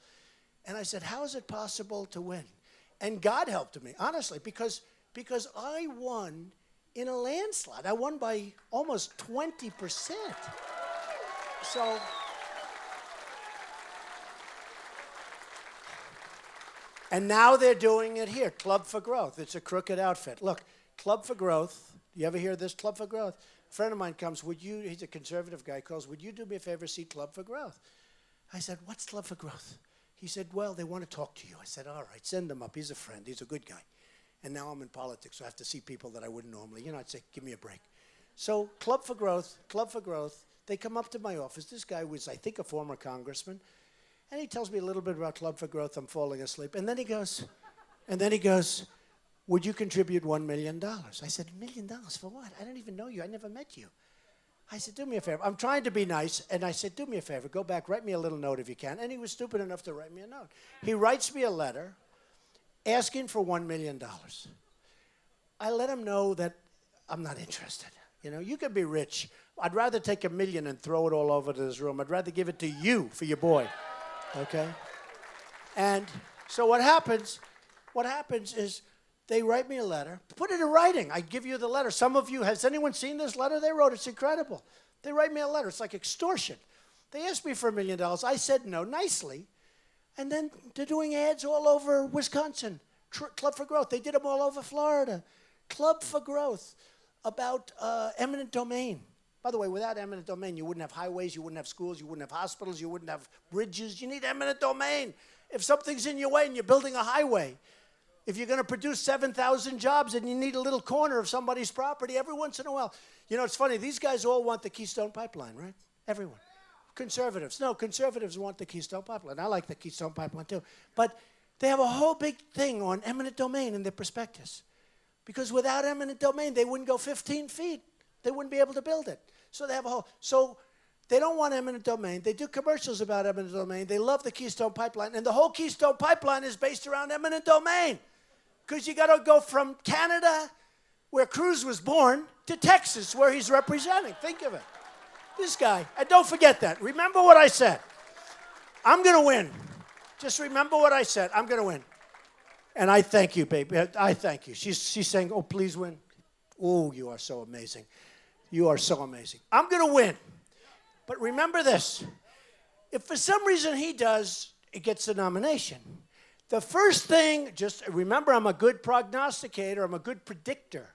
And I said, how is it possible to win? And God helped me, honestly, because I won in a landslide. I won by almost 20%. So, and now they're doing it here, Club for Growth. It's a crooked outfit. Look, Club for Growth, you ever hear this, Club for Growth? A friend of mine comes, he's a conservative guy, calls, would you do me a favor, see Club for Growth? I said, what's Club for Growth? He said, well, they want to talk to you. I said, all right, send him up. He's a friend. He's a good guy. And now I'm in politics, so I have to see people that I wouldn't normally. You know, I'd say, give me a break. So Club for Growth, they come up to my office. This guy was, I think, a former congressman. And he tells me a little bit about Club for Growth. I'm falling asleep. And then he goes, would you contribute $1 million? I said, $1 million for what? I don't even know you. I never met you. I said, do me a favor. I'm trying to be nice. And I said, do me a favor. Go back. Write me a little note if you can. And he was stupid enough to write me a note. He writes me a letter asking for $1 million. I let him know that I'm not interested. You know, you could be rich. I'd rather take $1 million and throw it all over to this room. I'd rather give it to you for your boy. Okay? And so what happens is they write me a letter. Put it in writing. I give you the letter. Some of you, has anyone seen this letter they wrote? It's incredible. They write me a letter. It's like extortion. They asked me for $1 million. I said no, nicely. And then they're doing ads all over Wisconsin. Club for Growth. They did them all over Florida. Club for Growth about eminent domain. By the way, without eminent domain, you wouldn't have highways, you wouldn't have schools, you wouldn't have hospitals, you wouldn't have bridges. You need eminent domain. If something's in your way and you're building a highway, if you're going to produce 7,000 jobs and you need a little corner of somebody's property every once in a while. You know, it's funny. These guys all want the Keystone Pipeline, right? Everyone. Conservatives. No, conservatives want the Keystone Pipeline. I like the Keystone Pipeline, too. But they have a whole big thing on eminent domain in their prospectus. Because without eminent domain, they wouldn't go 15 feet. They wouldn't be able to build it. So they have a whole... So They don't want eminent domain. They do commercials about eminent domain. They love the Keystone Pipeline. And the whole Keystone Pipeline is based around eminent domain. Because you got to go from Canada, where Cruz was born, to Texas, where he's representing. Think of it. This guy. And don't forget that. Remember what I said. I'm going to win. Just remember what I said. I'm going to win. And I thank you, baby. I thank you. She's saying, oh, please win. Oh, you are so amazing. You are so amazing. I'm going to win. But remember this. If for some reason he does, he gets the nomination. The first thing, just remember, I'm a good prognosticator. I'm a good predictor.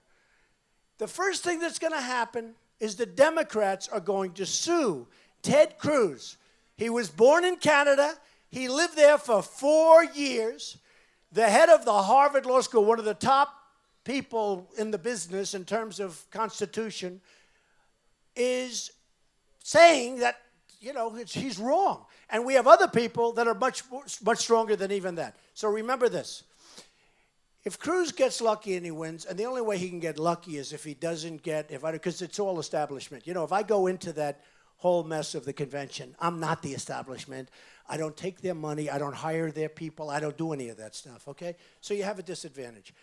The first thing that's going to happen is the Democrats are going to sue Ted Cruz. He was born in Canada. He lived there for 4 years. The head of the Harvard Law School, one of the top people in the business in terms of Constitution, is saying that, you know, he's wrong. And we have other people that are much stronger than even that. So remember this. If Cruz gets lucky and he wins, and the only way he can get lucky is if he doesn't get, because it's all establishment. You know, if I go into that whole mess of the convention, I'm not the establishment. I don't take their money. I don't hire their people. I don't do any of that stuff, okay? So you have a disadvantage.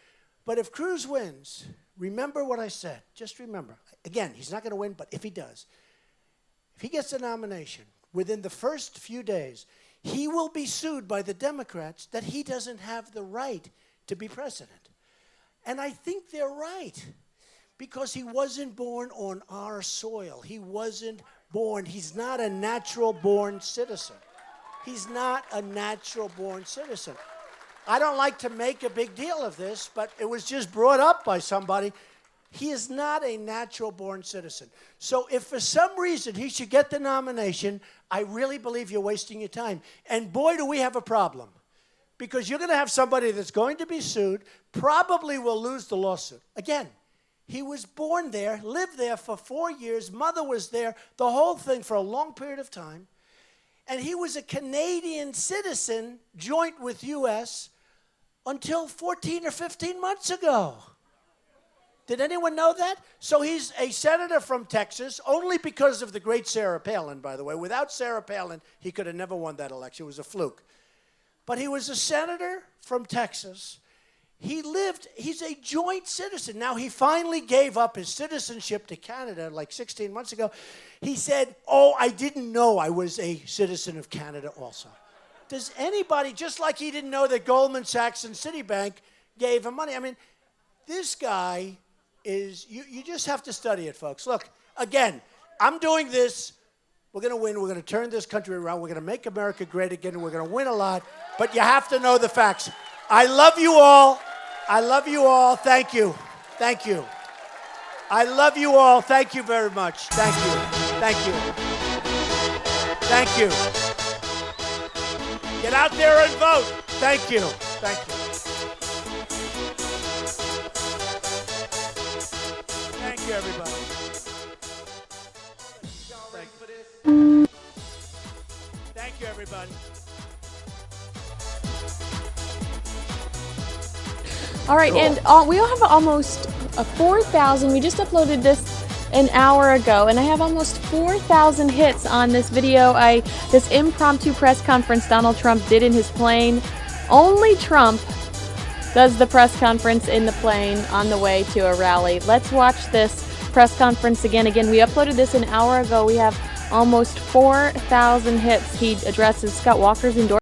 But if Cruz wins, remember what I said. Just remember. Again, he's not going to win, but if he does, if he gets the nomination, within the first few days, he will be sued by the Democrats that he doesn't have the right to be president. And I think they're right, because he wasn't born on our soil. He wasn't born. He's not a natural-born citizen. He's not a natural-born citizen. I don't like to make a big deal of this, but it was just brought up by somebody. He is not a natural-born citizen. So if for some reason he should get the nomination, I really believe you're wasting your time. And boy, do we have a problem. Because you're going to have somebody that's going to be sued, probably will lose the lawsuit. Again, he was born there, lived there for 4 years, mother was there, the whole thing for a long period of time. And he was a Canadian citizen, joint with U.S., until 14 or 15 months ago. Did anyone know that? So he's a senator from Texas, only because of the great Sarah Palin, by the way. Without Sarah Palin, he could have never won that election. It was a fluke. But he was a senator from Texas. He's a joint citizen. Now, he finally gave up his citizenship to Canada like 16 months ago. He said, oh, I didn't know I was a citizen of Canada also. Does anybody, just like he didn't know that Goldman Sachs and Citibank gave him money? I mean, this guy is, you just have to study it, folks. Look, again, I'm doing this. We're going to win. We're going to turn this country around. We're going to make America great again. We're going to win a lot. But you have to know the facts. I love you all. I love you all. Thank you. Thank you. I love you all. Thank you very much. Thank you. Thank you. Thank you. Get out there and vote. Thank you. Thank you. Thank you, everybody. Thank you, everybody. All right, cool. And we all have almost 4,000. We just uploaded this an hour ago, and I have almost 4,000 hits on this video. This impromptu press conference Donald Trump did in his plane. Only Trump does the press conference in the plane on the way to a rally. Let's watch this press conference again. Again, we uploaded this an hour ago. We have almost 4,000 hits. He addresses Scott Walker's endorsement.